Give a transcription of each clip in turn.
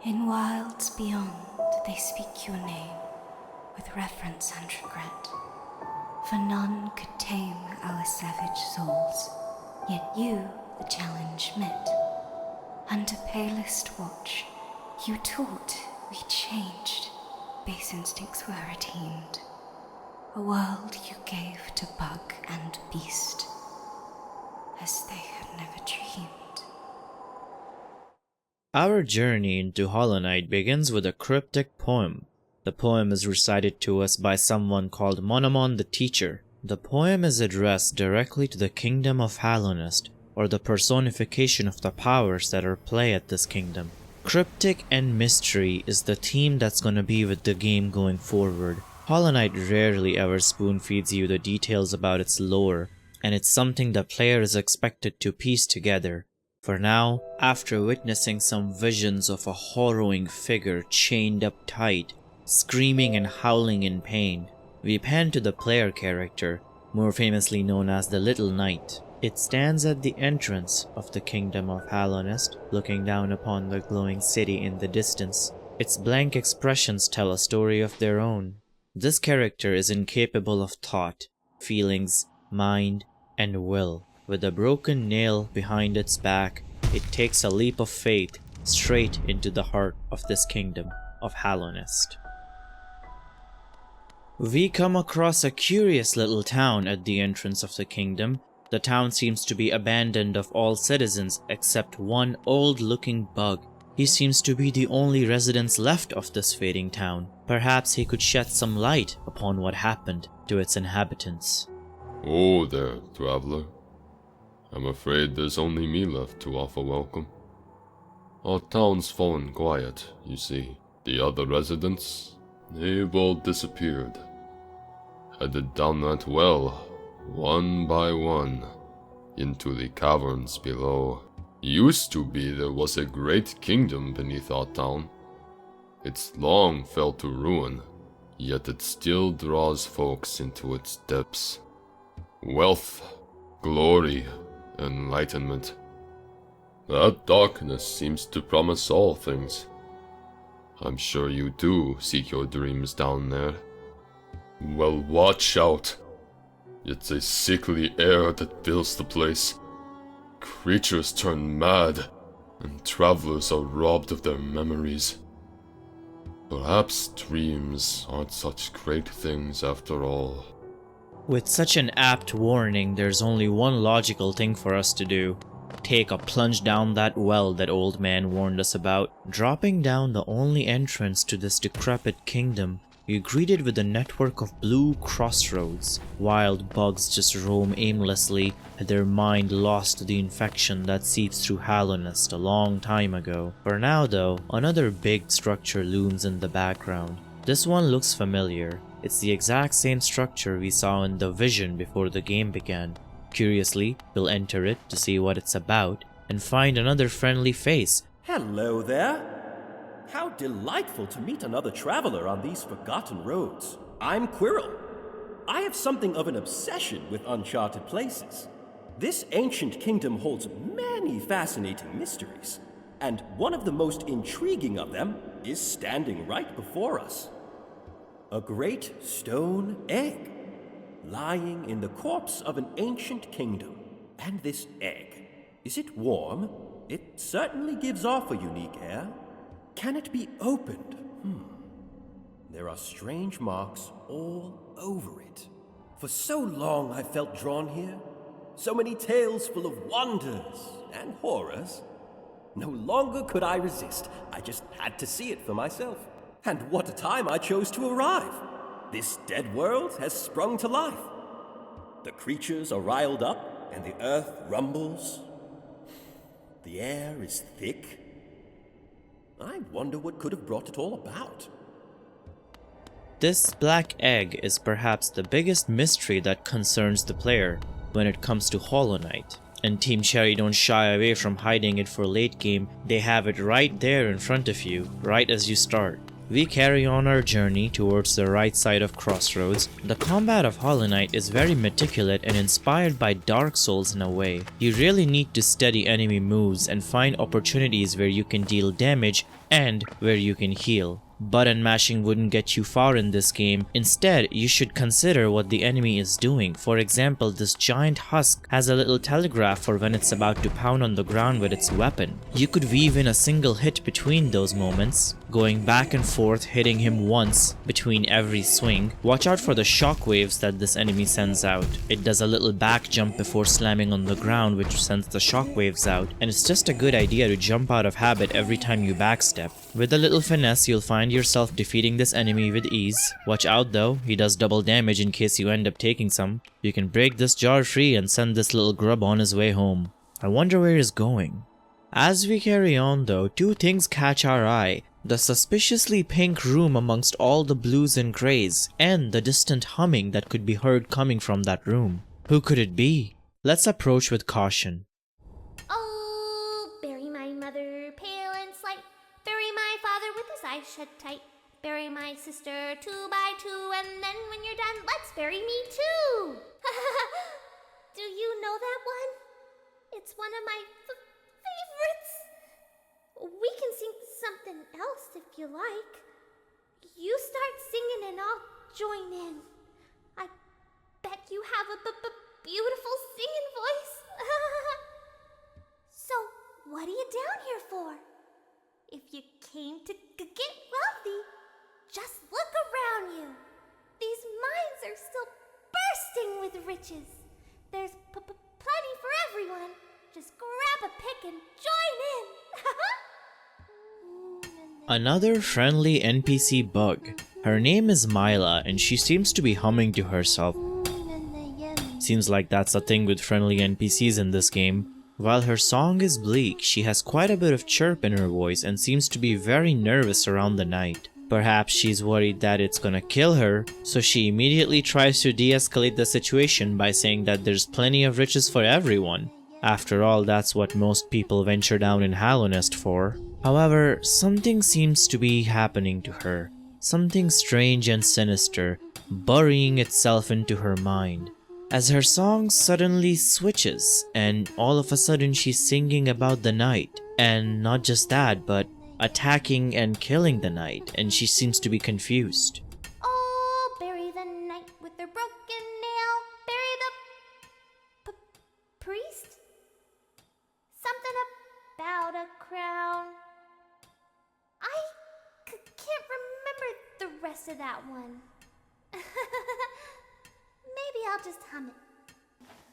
In wilds beyond, they speak your name with reverence and regret. For none could tame our savage souls, yet you the challenge met. Under palest watch, you taught, we changed, base instincts were retained. A world you gave to bug and beast, as they had never dreamed. Our journey into Hollow Knight begins with a cryptic poem. The poem is recited to us by someone called Monomon the Teacher. The poem is addressed directly to the kingdom of Hallownest, or the personification of the powers that are play at this kingdom. Cryptic and mystery is the theme that's gonna be with the game going forward. Hollow Knight rarely ever spoon feeds you the details about its lore, and it's something the player is expected to piece together. For now, after witnessing some visions of a harrowing figure chained up tight, screaming and howling in pain, we pan to the player character, more famously known as the Little Knight. It stands at the entrance of the kingdom of Hallownest, looking down upon the glowing city in the distance. Its blank expressions tell a story of their own. This character is incapable of thought, feelings, mind, and will. With a broken nail behind its back, it takes a leap of faith straight into the heart of this kingdom of Hallownest. We come across a curious little town at the entrance of the kingdom. The town seems to be abandoned of all citizens except one old-looking bug. He seems to be the only residents left of this fading town. Perhaps he could shed some light upon what happened to its inhabitants. Oh there, traveler. I'm afraid there's only me left to offer welcome. Our town's fallen quiet, you see. The other residents, they've all disappeared. Headed down that well, one by one, into the caverns below. Used to be there was a great kingdom beneath our town. It's long fell to ruin, yet it still draws folks into its depths. Wealth, glory, enlightenment. That darkness seems to promise all things. I'm sure you do seek your dreams down there. Well, watch out. It's a sickly air that fills the place. Creatures turn mad, and travelers are robbed of their memories. Perhaps dreams aren't such great things after all. With such an apt warning, there's only one logical thing for us to do. Take a plunge down that well that old man warned us about. Dropping down the only entrance to this decrepit kingdom, we're greeted with a network of blue crossroads. Wild bugs just roam aimlessly, their mind lost to the infection that seeps through Hallownest a long time ago. For now though, another big structure looms in the background. This one looks familiar. It's the exact same structure we saw in the vision before the game began. Curiously, we'll enter it to see what it's about and find another friendly face. Hello there. How delightful to meet another traveler on these forgotten roads. I'm Quirrell. I have something of an obsession with uncharted places. This ancient kingdom holds many fascinating mysteries, and one of the most intriguing of them is standing right before us. A great stone egg, lying in the corpse of an ancient kingdom. And this egg, is it warm? It certainly gives off a unique air. Can it be opened? There are strange marks all over it. For so long I felt drawn here. So many tales full of wonders and horrors. No longer could I resist. I just had to see it for myself. And what a time I chose to arrive! This dead world has sprung to life. The creatures are riled up, and the earth rumbles. The air is thick. I wonder what could have brought it all about. This black egg is perhaps the biggest mystery that concerns the player when it comes to Hollow Knight. And Team Cherry don't shy away from hiding it for late game. They have it right there in front of you, right as you start. we carry on our journey towards the right side of Crossroads. The combat of Hollow Knight is very meticulous and inspired by Dark Souls in a way. You really need to study enemy moves and find opportunities where you can deal damage and where you can heal. Button mashing wouldn't get you far in this game. Instead, you should consider what the enemy is doing. For example, this giant husk has a little telegraph for when it's about to pound on the ground with its weapon. You could weave in a single hit between those moments, going back and forth, hitting him once between every swing. Watch out for the shockwaves that this enemy sends out. It does a little back jump before slamming on the ground, which sends the shockwaves out, and it's just a good idea to jump out of habit every time you backstep. With a little finesse, you'll find yourself defeating this enemy with ease. Watch out though, he does double damage in case you end up taking some. You can break this jar free and send this little grub on his way home. I wonder where he's going. As we carry on though, two things catch our eye. The suspiciously pink room amongst all the blues and greys, and the distant humming that could be heard coming from that room. Who could it be? Let's approach with caution. Oh, bury my mother, pale and slight. Bury my father with his eyes shut tight. Bury my sister 2 by 2, and then when you're done, let's bury me too. Do you know that one? It's one of my favorites. We can sing something else if you like. You start singing and I'll join in. I bet you have a beautiful singing voice. So, what are you down here for? If you came to get wealthy, just look around you. These mines are still bursting with riches. There's plenty for everyone. Just grab a pick and join in. Another friendly NPC bug. Her name is Mila and she seems to be humming to herself. Seems like that's a thing with friendly NPCs in this game. While her song is bleak, she has quite a bit of chirp in her voice and seems to be very nervous around the night. Perhaps she's worried that it's gonna kill her, so she immediately tries to de-escalate the situation by saying that there's plenty of riches for everyone. After all, that's what most people venture down in Hallownest for. However, something seems to be happening to her. Something strange and sinister, burying itself into her mind. As her song suddenly switches, and all of a sudden she's singing about the night. And not just that, but attacking and killing the night, and she seems to be confused. Oh, bury the night with their broken nail. Bury the priest? Something about a crown. I can't remember the rest of that one. Maybe I'll just hum it.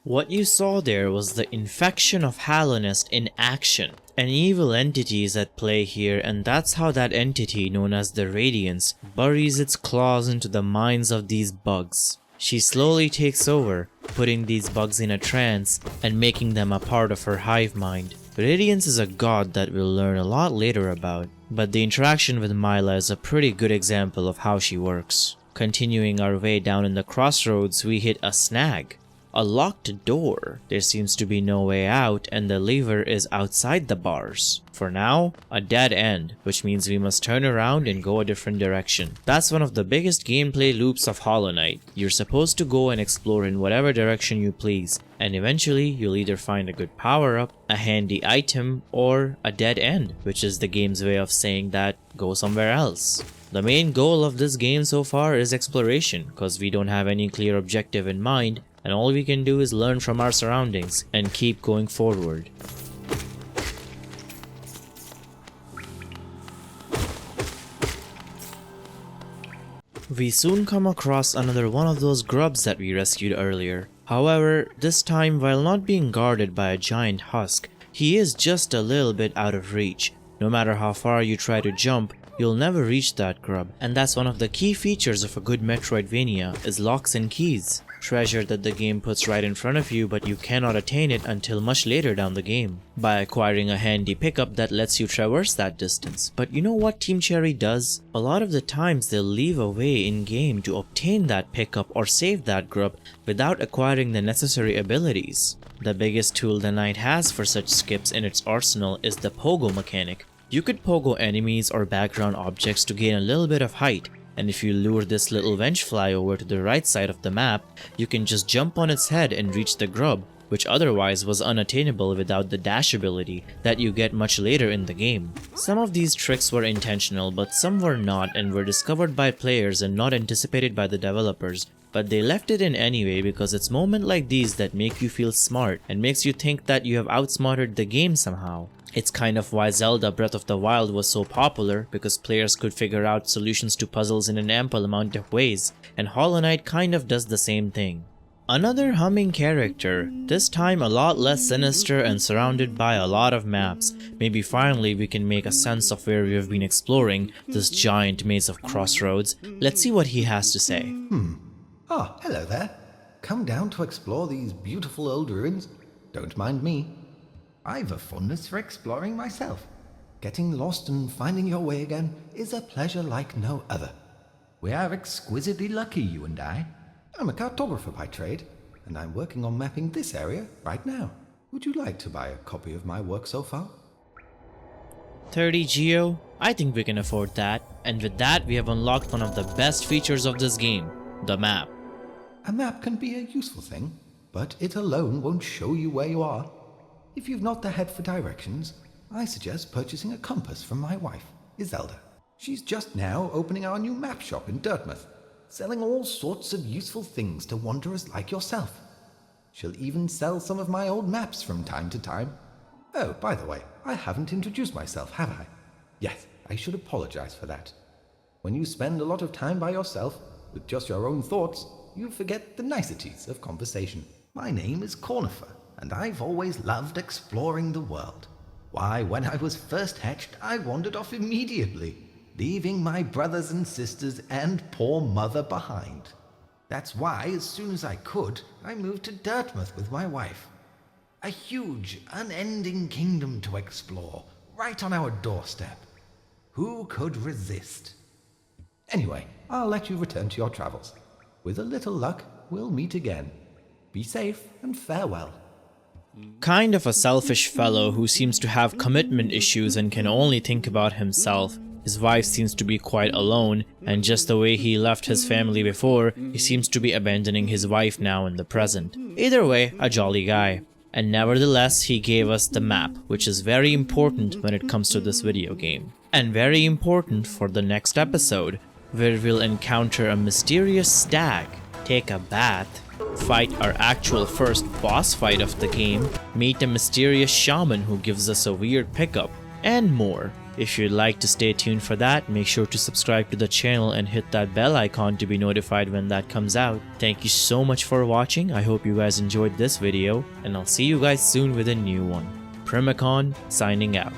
What you saw there was the infection of Hallownest in action. An evil entity is at play here, and that's how that entity, known as the Radiance, buries its claws into the minds of these bugs. She slowly takes over, putting these bugs in a trance and making them a part of her hive mind. Radiance is a god that we'll learn a lot later about, but the interaction with Mila is a pretty good example of how she works. Continuing our way down in the crossroads, we hit a snag. A locked door. There seems to be no way out, and the lever is outside the bars. For now, a dead end, which means we must turn around and go a different direction. That's one of the biggest gameplay loops of Hollow Knight. You're supposed to go and explore in whatever direction you please, and eventually you'll either find a good power-up, a handy item, or a dead end, which is the game's way of saying that go somewhere else. The main goal of this game so far is exploration, because we don't have any clear objective in mind, and all we can do is learn from our surroundings and keep going forward. We soon come across another one of those grubs that we rescued earlier. However, this time, while not being guarded by a giant husk, he is just a little bit out of reach. No matter how far you try to jump, you'll never reach that grub, and that's one of the key features of a good Metroidvania, is locks and keys. Treasure that the game puts right in front of you, but you cannot attain it until much later down the game, by acquiring a handy pickup that lets you traverse that distance. But you know what Team Cherry does? A lot of the times they'll leave a way in game to obtain that pickup or save that grub without acquiring the necessary abilities. The biggest tool the knight has for such skips in its arsenal is the pogo mechanic, You could pogo enemies or background objects to gain a little bit of height, and if you lure this little wenchfly over to the right side of the map, you can just jump on its head and reach the grub, which otherwise was unattainable without the dash ability that you get much later in the game. Some of these tricks were intentional, but some were not and were discovered by players and not anticipated by the developers. But they left it in anyway because it's moments like these that make you feel smart and makes you think that you have outsmarted the game somehow. It's kind of why Zelda Breath of the Wild was so popular, because players could figure out solutions to puzzles in an ample amount of ways, and Hollow Knight kind of does the same thing. Another humming character, this time a lot less sinister and surrounded by a lot of maps. Maybe finally we can make a sense of where we have been exploring this giant maze of Crossroads. Let's see what he has to say. Ah, hello there. Come down to explore these beautiful old ruins? Don't mind me. I've a fondness for exploring myself. Getting lost and finding your way again is a pleasure like no other. We are exquisitely lucky, you and I. I'm a cartographer by trade, and I'm working on mapping this area right now. Would you like to buy a copy of my work so far? 30 Geo? I think we can afford that. And with that, we have unlocked one of the best features of this game, the map. A map can be a useful thing, but it alone won't show you where you are. If you've not the head for directions, I suggest purchasing a compass from my wife, Iselda. She's just now opening our new map shop in Dartmouth, selling all sorts of useful things to wanderers like yourself. She'll even sell some of my old maps from time to time. Oh, by the way, I haven't introduced myself, have I? Yes, I should apologize for that. When you spend a lot of time by yourself, with just your own thoughts, you forget the niceties of conversation. My name is Cornifer, and I've always loved exploring the world. Why, when I was first hatched, I wandered off immediately, leaving my brothers and sisters and poor mother behind. That's why, as soon as I could, I moved to Dartmouth with my wife. A huge, unending kingdom to explore, right on our doorstep. Who could resist? Anyway, I'll let you return to your travels. With a little luck, we'll meet again. Be safe and farewell. Kind of a selfish fellow who seems to have commitment issues and can only think about himself. His wife seems to be quite alone, and just the way he left his family before, he seems to be abandoning his wife now in the present. Either way, a jolly guy. And nevertheless, he gave us the map, which is very important when it comes to this video game. And very important for the next episode, where we'll encounter a mysterious stag, take a bath, fight our actual first boss fight of the game, meet a mysterious shaman who gives us a weird pickup, and more. If you'd like to stay tuned for that, make sure to subscribe to the channel and hit that bell icon to be notified when that comes out. Thank you so much for watching. I hope you guys enjoyed this video, and I'll see you guys soon with a new one. Primacon signing out.